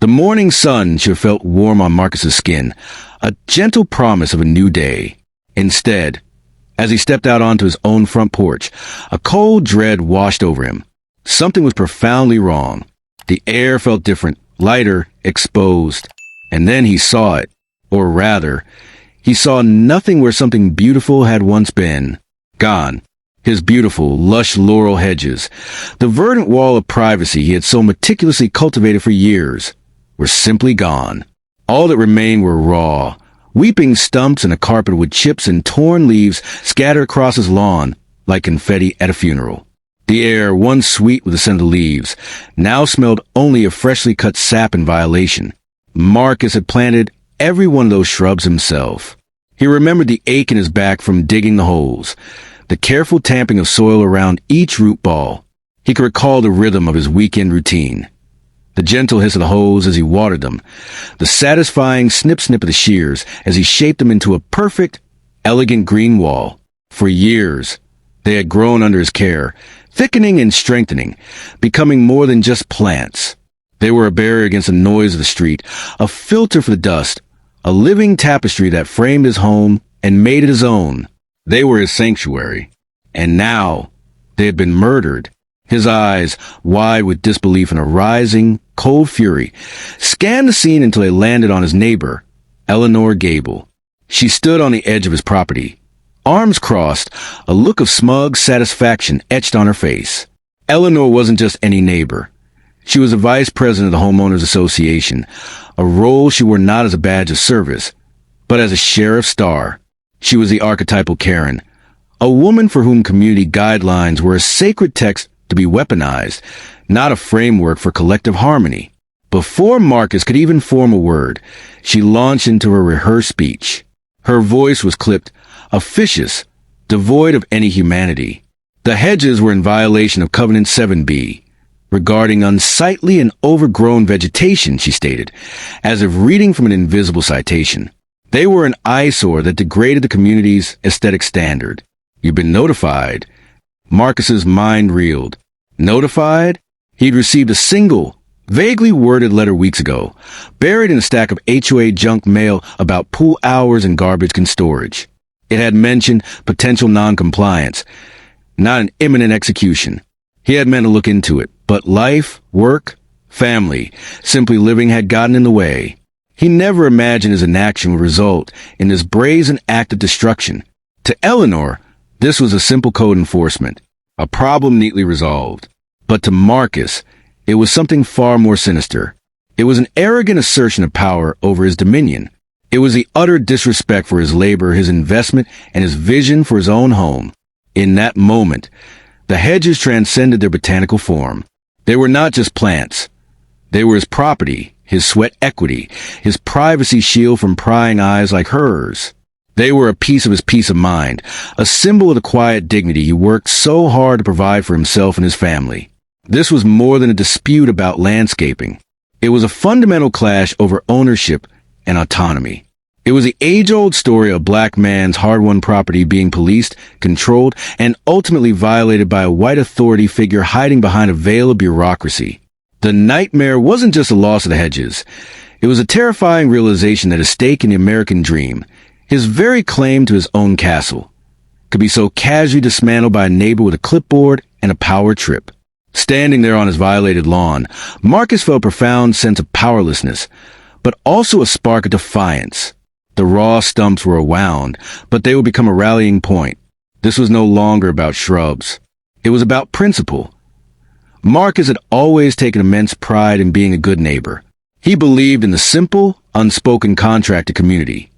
The morning sun should have felt warm on Marcus's skin, a gentle promise of a new day. Instead, as he stepped out onto his own front porch, a cold dread washed over him. Something was profoundly wrong. The air felt different, lighter, exposed. And then he saw it. Or rather, he saw nothing where something beautiful had once been. Gone. His beautiful, lush laurel hedges, the verdant wall of privacy he had so meticulously cultivated for years, were simply gone. All that remained were raw, weeping stumps and a carpet with chips and torn leaves scattered across his lawn like confetti at a funeral. The air, once sweet with the scent of leaves, now smelled only of freshly cut sap in violation. Marcus had planted every one of those shrubs himself. He remembered the ache in his back from digging the holes, the careful tamping of soil around each root ball. He could recall the rhythm of his weekend routine. The gentle hiss of the hose as he watered them, the satisfying snip-snip of the shears as he shaped them into a perfect, elegant green wall. For years, they had grown under his care, thickening and strengthening, becoming more than just plants. They were a barrier against the noise of the street, a filter for the dust, a living tapestry that framed his home and made it his own. They were his sanctuary. And now, they had been murdered. His eyes, wide with disbelief and a rising, cold fury, scanned the scene until they landed on his neighbor, Eleanor Gable. She stood on the edge of his property, arms crossed, a look of smug satisfaction etched on her face. Eleanor wasn't just any neighbor. She was the vice president of the Homeowners Association, a role she wore not as a badge of service, but as a sheriff's star. She was the archetypal Karen, a woman for whom community guidelines were a sacred text to be weaponized, not a framework for collective harmony. Before Marcus could even form a word, she launched into a rehearsed speech. Her voice was clipped, officious, devoid of any humanity. The Hedges were in violation of Covenant 7b, regarding unsightly and overgrown vegetation, she stated, as if reading from an invisible citation. They were an eyesore that degraded the community's aesthetic standard. You've been notified. Marcus's mind reeled. Notified? He'd received a single, vaguely worded letter weeks ago, buried in a stack of HOA junk mail about pool hours and garbage can storage. It had mentioned potential non-compliance, not an imminent execution. He had meant to look into it, but life, work, family, simply living had gotten in the way. He never imagined his inaction would result in this brazen act of destruction. To Eleanor, this was a simple code enforcement, a problem neatly resolved. But to Marcus, it was something far more sinister. It was an arrogant assertion of power over his dominion. It was the utter disrespect for his labor, his investment, and his vision for his own home. In that moment, the Hedges transcended their botanical form. They were not just plants. They were his property, his sweat equity, his privacy shield from prying eyes like hers. They were a piece of his peace of mind, a symbol of the quiet dignity he worked so hard to provide for himself and his family. This was more than a dispute about landscaping. It was a fundamental clash over ownership and autonomy. It was the age-old story of a black man's hard-won property being policed, controlled, and ultimately violated by a white authority figure hiding behind a veil of bureaucracy. The nightmare wasn't just the loss of the Hedges. It was a terrifying realization that a stake in the American dream, his very claim to his own castle, could be so casually dismantled by a neighbor with a clipboard and a power trip. Standing there on his violated lawn, Marcus felt a profound sense of powerlessness, but also a spark of defiance. The raw stumps were wound, but they would become a rallying point. This was no longer about shrubs. It was about principle. Marcus had always taken immense pride in being a good neighbor. He believed in the simple, unspoken contract to community.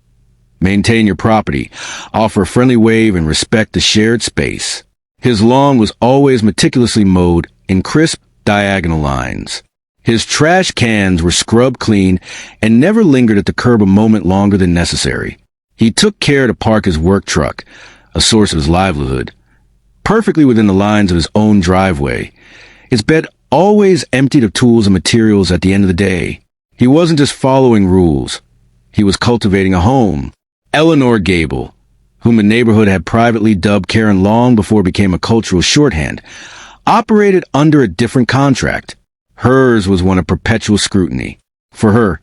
Maintain your property, offer a friendly wave, and respect the shared space. His lawn was always meticulously mowed in crisp, diagonal lines. His trash cans were scrubbed clean and never lingered at the curb a moment longer than necessary. He took care to park his work truck, a source of his livelihood, perfectly within the lines of his own driveway. His bed always emptied of tools and materials at the end of the day. He wasn't just following rules. He was cultivating a home. Eleanor Gable, whom the neighborhood had privately dubbed Karen long before it became a cultural shorthand, operated under a different contract. Hers was one of perpetual scrutiny. For her,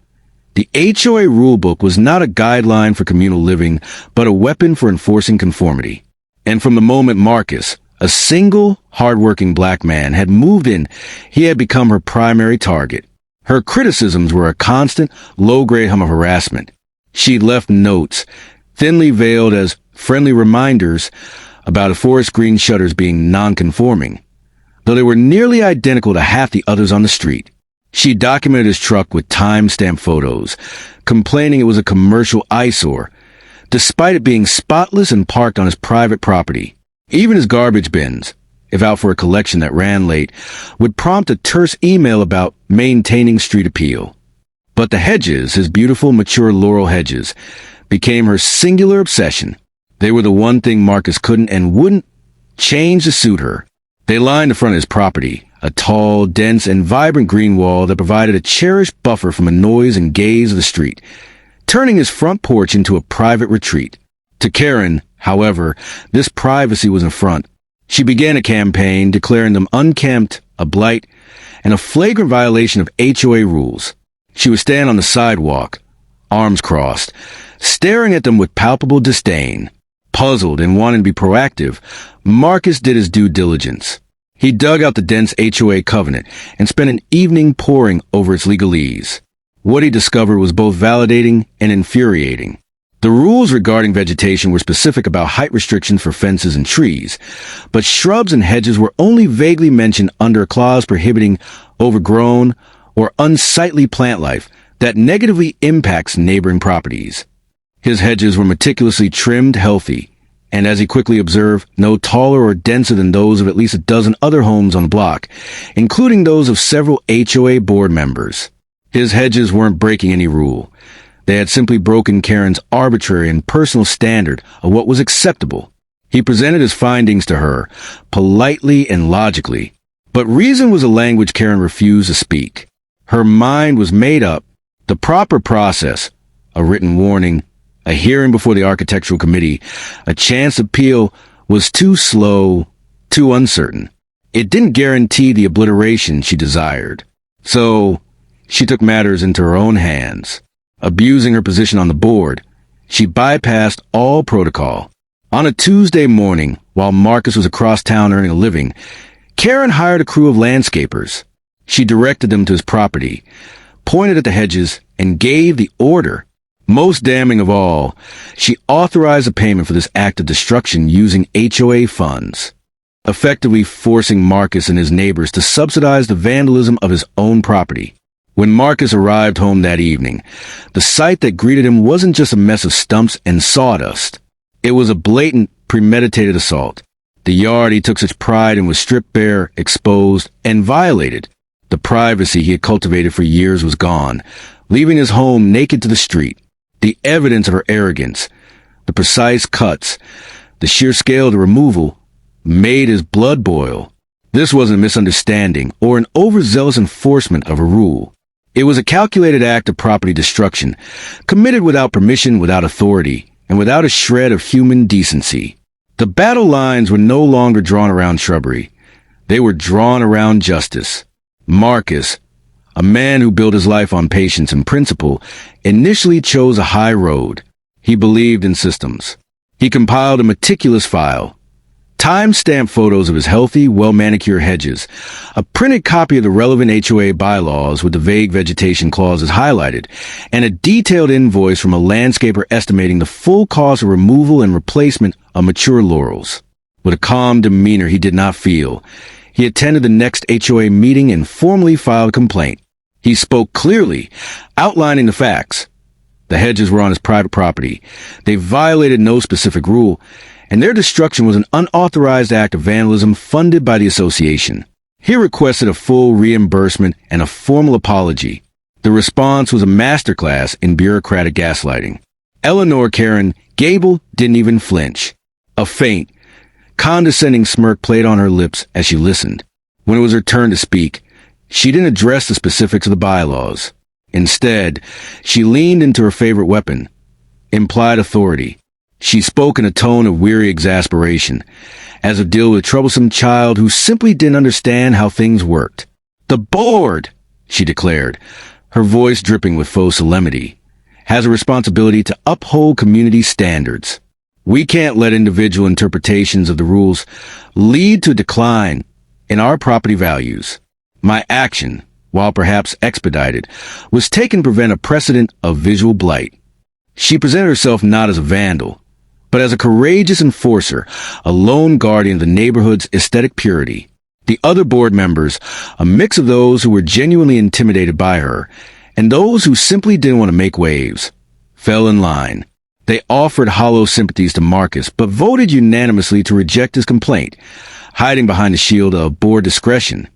the HOA rulebook was not a guideline for communal living, but a weapon for enforcing conformity. And from the moment Marcus, a single, hardworking black man, had moved in, he had become her primary target. Her criticisms were a constant, low-grade hum of harassment. She'd left notes, thinly veiled as friendly reminders about a forest green shutters being non-conforming, though they were nearly identical to half the others on the street. She documented his truck with time-stamped photos, complaining it was a commercial eyesore, despite it being spotless and parked on his private property. Even his garbage bins, if out for a collection that ran late, would prompt a terse email about maintaining street appeal. But the Hedges, his beautiful, mature laurel hedges, became her singular obsession. They were the one thing Marcus couldn't and wouldn't change to suit her. They lined the front of his property, a tall, dense, and vibrant green wall that provided a cherished buffer from the noise and gaze of the street, turning his front porch into a private retreat. To Karen, however, this privacy was an affront. She began a campaign declaring them unkempt, a blight, and a flagrant violation of HOA rules. She would stand on the sidewalk, arms crossed, staring at them with palpable disdain. Puzzled and wanting to be proactive, Marcus did his due diligence. He dug out the dense HOA covenant and spent an evening poring over its legalese. What he discovered was both validating and infuriating. The rules regarding vegetation were specific about height restrictions for fences and trees, but shrubs and hedges were only vaguely mentioned under a clause prohibiting overgrown or unsightly plant life that negatively impacts neighboring properties. His hedges were meticulously trimmed healthy, and as he quickly observed, no taller or denser than those of at least a dozen other homes on the block, including those of several HOA board members. His hedges weren't breaking any rule. They had simply broken Karen's arbitrary and personal standard of what was acceptable. He presented his findings to her, politely and logically, but reason was a language Karen refused to speak. Her mind was made up. The proper process, a written warning, a hearing before the architectural committee, a chance appeal, was too slow, too uncertain. It didn't guarantee the obliteration she desired. So, she took matters into her own hands. Abusing her position on the board, she bypassed all protocol. On a Tuesday morning, while Marcus was across town earning a living, Karen hired a crew of landscapers. She directed them to his property, pointed at the hedges, and gave the order. Most damning of all, she authorized a payment for this act of destruction using HOA funds, effectively forcing Marcus and his neighbors to subsidize the vandalism of his own property. When Marcus arrived home that evening, the sight that greeted him wasn't just a mess of stumps and sawdust. It was a blatant, premeditated assault. The yard he took such pride in was stripped bare, exposed, and violated. The privacy he had cultivated for years was gone, leaving his home naked to the street. The evidence of her arrogance, the precise cuts, the sheer scale of the removal, made his blood boil. This wasn't a misunderstanding or an overzealous enforcement of a rule. It was a calculated act of property destruction, committed without permission, without authority, and without a shred of human decency. The battle lines were no longer drawn around shrubbery. They were drawn around justice. Marcus, a man who built his life on patience and principle, initially chose a high road. He believed in systems. He compiled a meticulous file, time-stamped photos of his healthy, well-manicured hedges, a printed copy of the relevant HOA bylaws with the vague vegetation clauses highlighted, and a detailed invoice from a landscaper estimating the full cost of removal and replacement of mature laurels. With a calm demeanor he did not feel, he attended the next HOA meeting and formally filed a complaint. He spoke clearly, outlining the facts. The hedges were on his private property. They violated no specific rule, and their destruction was an unauthorized act of vandalism funded by the association. He requested a full reimbursement and a formal apology. The response was a masterclass in bureaucratic gaslighting. Eleanor Karen Gable didn't even flinch. A faint, condescending smirk played on her lips as she listened. When it was her turn to speak, she didn't address the specifics of the bylaws. Instead, she leaned into her favorite weapon, implied authority. She spoke in a tone of weary exasperation, as if dealing with a troublesome child who simply didn't understand how things worked. "The board!" she declared, her voice dripping with faux solemnity, has a responsibility to uphold community standards. We can't let individual interpretations of the rules lead to a decline in our property values. My action, while perhaps expedited, was taken to prevent a precedent of visual blight. She presented herself not as a vandal, but as a courageous enforcer, a lone guardian of the neighborhood's aesthetic purity. The other board members, a mix of those who were genuinely intimidated by her and those who simply didn't want to make waves, fell in line. They offered hollow sympathies to Marcus, but voted unanimously to reject his complaint, hiding behind the shield of board discretion.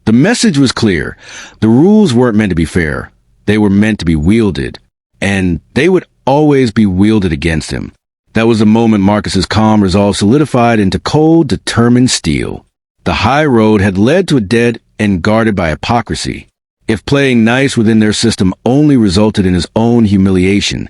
The message was clear. The rules weren't meant to be fair. They were meant to be wielded, and they would always be wielded against him. That was the moment Marcus's calm resolve solidified into cold, determined steel. The high road had led to a dead end guarded by hypocrisy. If playing nice within their system only resulted in his own humiliation,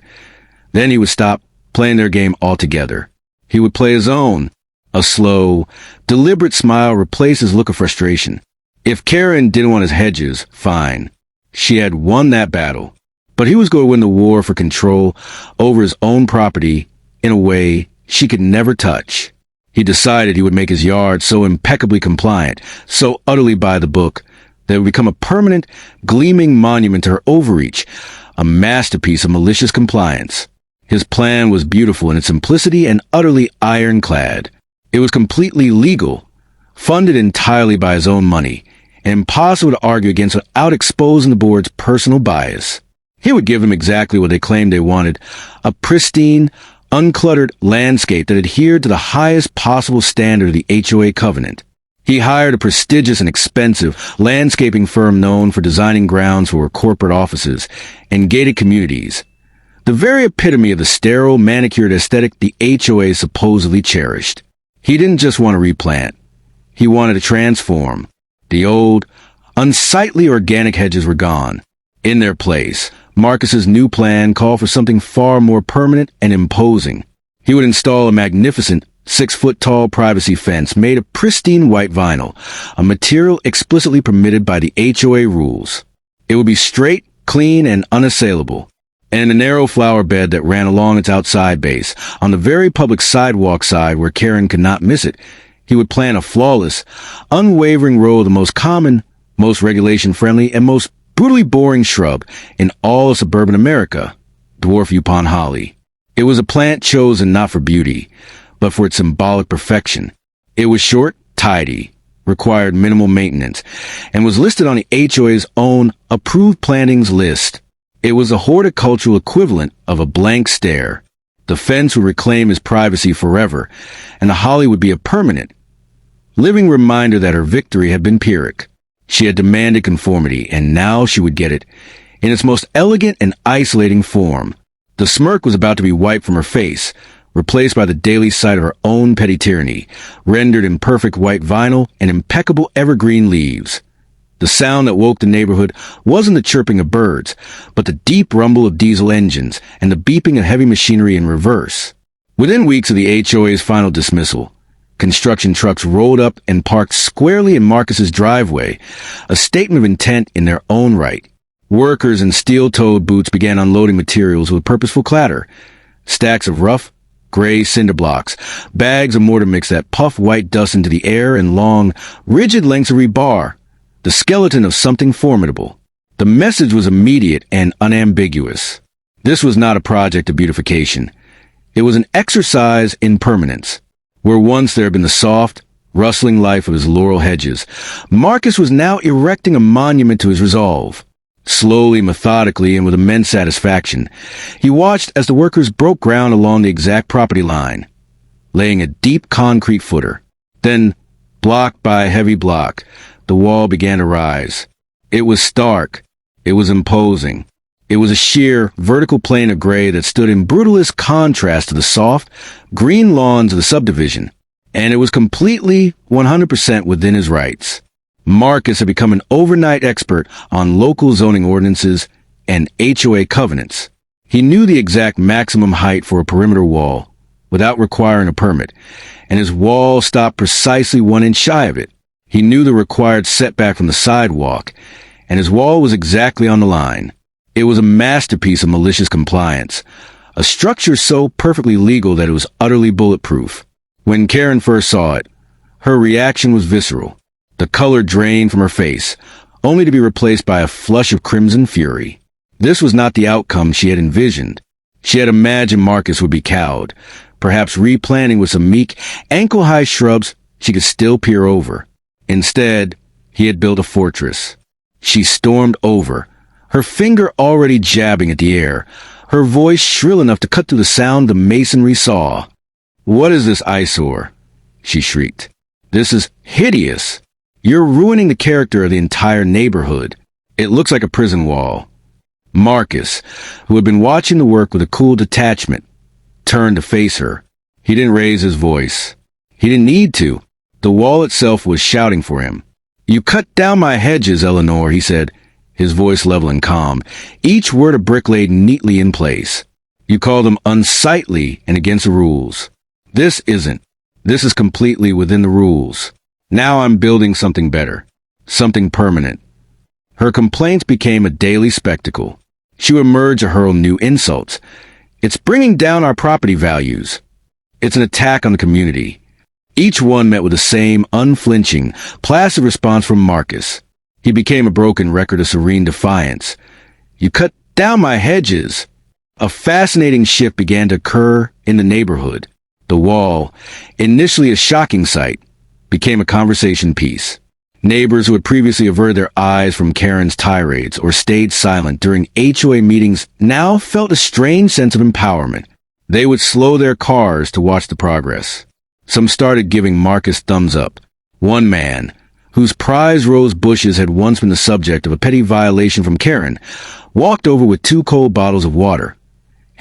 then he would stop playing their game altogether. He would play his own. A slow, deliberate smile replaced his look of frustration. If Karen didn't want his Hedges, fine. She had won that battle. But he was going to win the war for control over his own property in a way she could never touch. He decided he would make his yard so impeccably compliant, so utterly by the book, that it would become a permanent, gleaming monument to her overreach, a masterpiece of malicious compliance. His plan was beautiful in its simplicity and utterly ironclad. It was completely legal, funded entirely by his own money, and impossible to argue against without exposing the board's personal bias. He would give them exactly what they claimed they wanted, a pristine, uncluttered landscape that adhered to the highest possible standard of the HOA covenant. He hired a prestigious and expensive landscaping firm known for designing grounds for corporate offices and gated communities, the very epitome of the sterile, manicured aesthetic the HOA supposedly cherished. He didn't just want to replant. He wanted to transform. The old, unsightly organic hedges were gone. In their place, Marcus's new plan called for something far more permanent and imposing. He would install a magnificent 6-foot-tall privacy fence made of pristine white vinyl, a material explicitly permitted by the HOA rules. It would be straight, clean, and unassailable. And a narrow flower bed that ran along its outside base, on the very public sidewalk side where Karen could not miss it, he would plant a flawless, unwavering row of the most common, most regulation-friendly, and most brutally boring shrub in all of suburban America, dwarf Yupon holly. It was a plant chosen not for beauty, but for its symbolic perfection. It was short, tidy, required minimal maintenance, and was listed on the HOA's own approved plantings list. It was a horticultural equivalent of a blank stare. The fence would reclaim his privacy forever, and the holly would be a permanent, living reminder that her victory had been Pyrrhic. She had demanded conformity, and now she would get it, in its most elegant and isolating form. The smirk was about to be wiped from her face, replaced by the daily sight of her own petty tyranny, rendered in perfect white vinyl and impeccable evergreen leaves. The sound that woke the neighborhood wasn't the chirping of birds, but the deep rumble of diesel engines and the beeping of heavy machinery in reverse. Within weeks of the HOA's final dismissal, construction trucks rolled up and parked squarely in Marcus's driveway, a statement of intent in their own right. Workers in steel-toed boots began unloading materials with purposeful clatter. Stacks of rough, gray cinder blocks, bags of mortar mix that puffed white dust into the air, and long, rigid lengths of rebar, the skeleton of something formidable. The message was immediate and unambiguous. This was not a project of beautification. It was an exercise in permanence. Where once there had been the soft, rustling life of his laurel hedges, Marcus was now erecting a monument to his resolve. Slowly, methodically, and with immense satisfaction, he watched as the workers broke ground along the exact property line, laying a deep concrete footer. Then, block by heavy block, the wall began to rise. It was stark. It was imposing. It was a sheer, vertical plane of gray that stood in brutalist contrast to the soft, green lawns of the subdivision, and it was completely 100% within his rights. Marcus had become an overnight expert on local zoning ordinances and HOA covenants. He knew the exact maximum height for a perimeter wall without requiring a permit, and his wall stopped precisely 1 inch shy of it. He knew the required setback from the sidewalk, and his wall was exactly on the line. It was a masterpiece of malicious compliance, a structure so perfectly legal that it was utterly bulletproof. When Karen first saw it, her reaction was visceral. The color drained from her face, only to be replaced by a flush of crimson fury. This was not the outcome she had envisioned. She had imagined Marcus would be cowed, perhaps replanting with some meek, ankle-high shrubs she could still peer over. Instead, he had built a fortress. She stormed over, her finger already jabbing at the air, her voice shrill enough to cut through the sound the masonry saw. "What is this eyesore?" she shrieked. "This is hideous. You're ruining the character of the entire neighborhood. It looks like a prison wall." Marcus, who had been watching the work with a cool detachment, turned to face her. He didn't raise his voice. He didn't need to. The wall itself was shouting for him. "You cut down my hedges, Eleanor," he said, his voice level and calm, each word a brick laid neatly in place. "You call them unsightly and against the rules. This isn't. This is completely within the rules. Now I'm building something better, something permanent." Her complaints became a daily spectacle. She would emerge to hurl new insults. "It's bringing down our property values. It's an attack on the community." Each one met with the same unflinching, placid response from Marcus. He became a broken record of serene defiance. "You cut down my hedges." A fascinating shift began to occur in the neighborhood. The wall, initially a shocking sight, became a conversation piece. Neighbors who had previously averted their eyes from Karen's tirades or stayed silent during HOA meetings now felt a strange sense of empowerment. They would slow their cars to watch the progress. Some started giving Marcus thumbs up. One man, whose prized rose bushes had once been the subject of a petty violation from Karen, walked over with 2 cold bottles of water,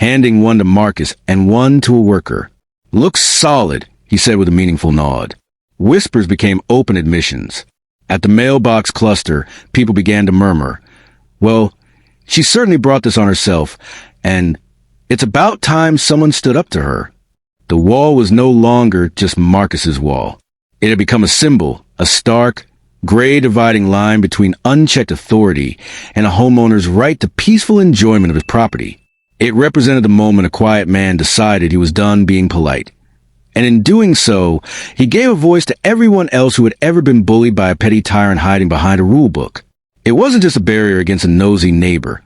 handing one to Marcus and one to a worker. "Looks solid," he said with a meaningful nod. Whispers became open admissions. At the mailbox cluster, people began to murmur, "Well, she certainly brought this on herself, and it's about time someone stood up to her." The wall was no longer just Marcus's wall. It had become a symbol, a stark, gray dividing line between unchecked authority and a homeowner's right to peaceful enjoyment of his property. It represented the moment a quiet man decided he was done being polite. And in doing so, he gave a voice to everyone else who had ever been bullied by a petty tyrant hiding behind a rule book. It wasn't just a barrier against a nosy neighbor.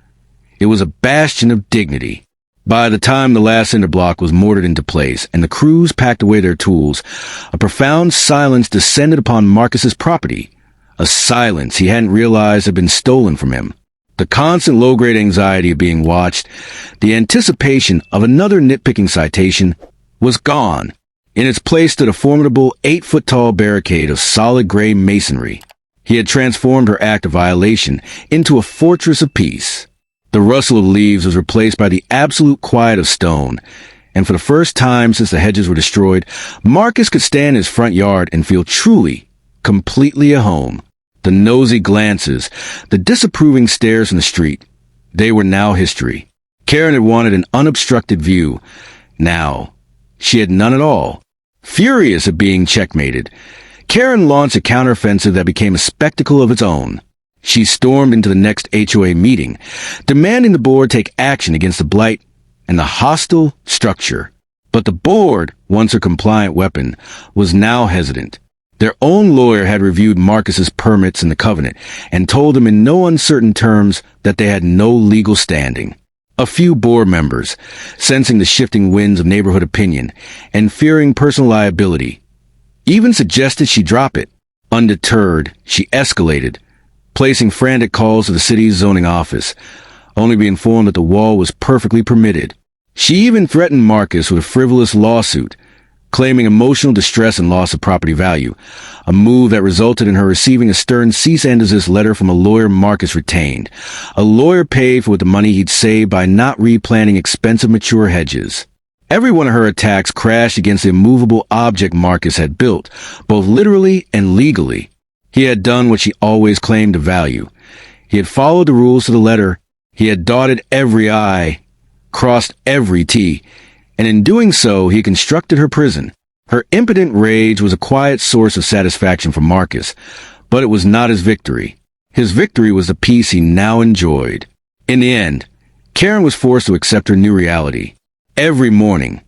It was a bastion of dignity. By the time the last cinder block was mortared into place and the crews packed away their tools, a profound silence descended upon Marcus's property, a silence he hadn't realized had been stolen from him. The constant low-grade anxiety of being watched, the anticipation of another nitpicking citation, was gone. In its place stood a formidable 8-foot-tall barricade of solid gray masonry. He had transformed her act of violation into a fortress of peace. The rustle of leaves was replaced by the absolute quiet of stone, and for the first time since the hedges were destroyed, Marcus could stand in his front yard and feel truly, completely at home. The nosy glances, the disapproving stares from the street, they were now history. Karen had wanted an unobstructed view. Now, she had none at all. Furious at being checkmated, Karen launched a counteroffensive that became a spectacle of its own. She stormed into the next HOA meeting, demanding the board take action against the blight and the hostile structure. But the board, once her compliant weapon, was now hesitant. Their own lawyer had reviewed Marcus's permits and the covenant and told them in no uncertain terms that they had no legal standing. A few board members, sensing the shifting winds of neighborhood opinion and fearing personal liability, even suggested she drop it. Undeterred, she escalated, placing frantic calls to the city's zoning office, only to be informed that the wall was perfectly permitted. She even threatened Marcus with a frivolous lawsuit, claiming emotional distress and loss of property value, a move that resulted in her receiving a stern cease and desist letter from a lawyer Marcus retained, a lawyer paid for with the money he'd saved by not replanting expensive mature hedges. Every one of her attacks crashed against the immovable object Marcus had built, both literally and legally. He had done what she always claimed to value. He had followed the rules to the letter. He had dotted every I, crossed every T, and in doing so, he constructed her prison. Her impotent rage was a quiet source of satisfaction for Marcus, but it was not his victory. His victory was the peace he now enjoyed. In the end, Karen was forced to accept her new reality. Every morning,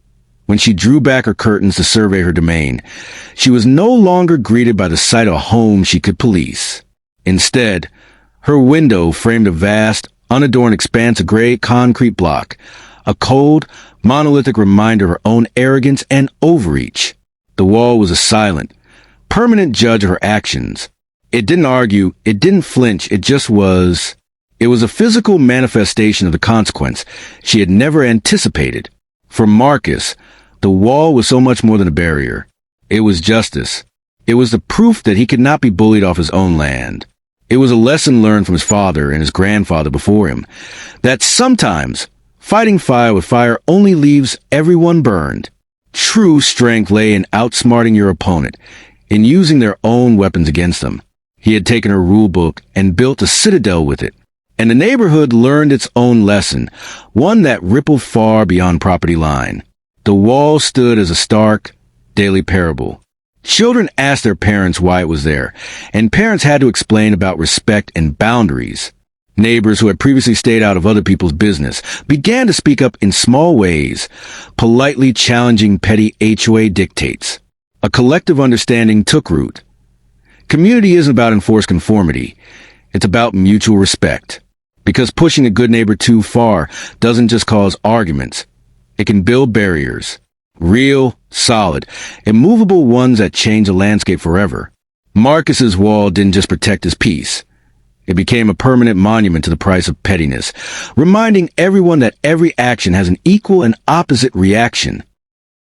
when she drew back her curtains to survey her domain, she was no longer greeted by the sight of a home she could police. Instead, her window framed a vast, unadorned expanse of gray concrete block, a cold, monolithic reminder of her own arrogance and overreach. The wall was a silent, permanent judge of her actions. It didn't argue, it didn't flinch, it just was. It was a physical manifestation of the consequence she had never anticipated. For Marcus, the wall was so much more than a barrier. It was justice. It was the proof that he could not be bullied off his own land. It was a lesson learned from his father and his grandfather before him, that sometimes fighting fire with fire only leaves everyone burned. True strength lay in outsmarting your opponent, in using their own weapons against them. He had taken a rule book and built a citadel with it, and the neighborhood learned its own lesson, one that rippled far beyond property line. The wall stood as a stark, daily parable. Children asked their parents why it was there, and parents had to explain about respect and boundaries. Neighbors who had previously stayed out of other people's business began to speak up in small ways, politely challenging petty HOA dictates. A collective understanding took root. Community isn't about enforced conformity. It's about mutual respect. Because pushing a good neighbor too far doesn't just cause arguments. It can build barriers. Real, solid, immovable ones that change the landscape forever. Marcus's wall didn't just protect his peace. It became a permanent monument to the price of pettiness, reminding everyone that every action has an equal and opposite reaction.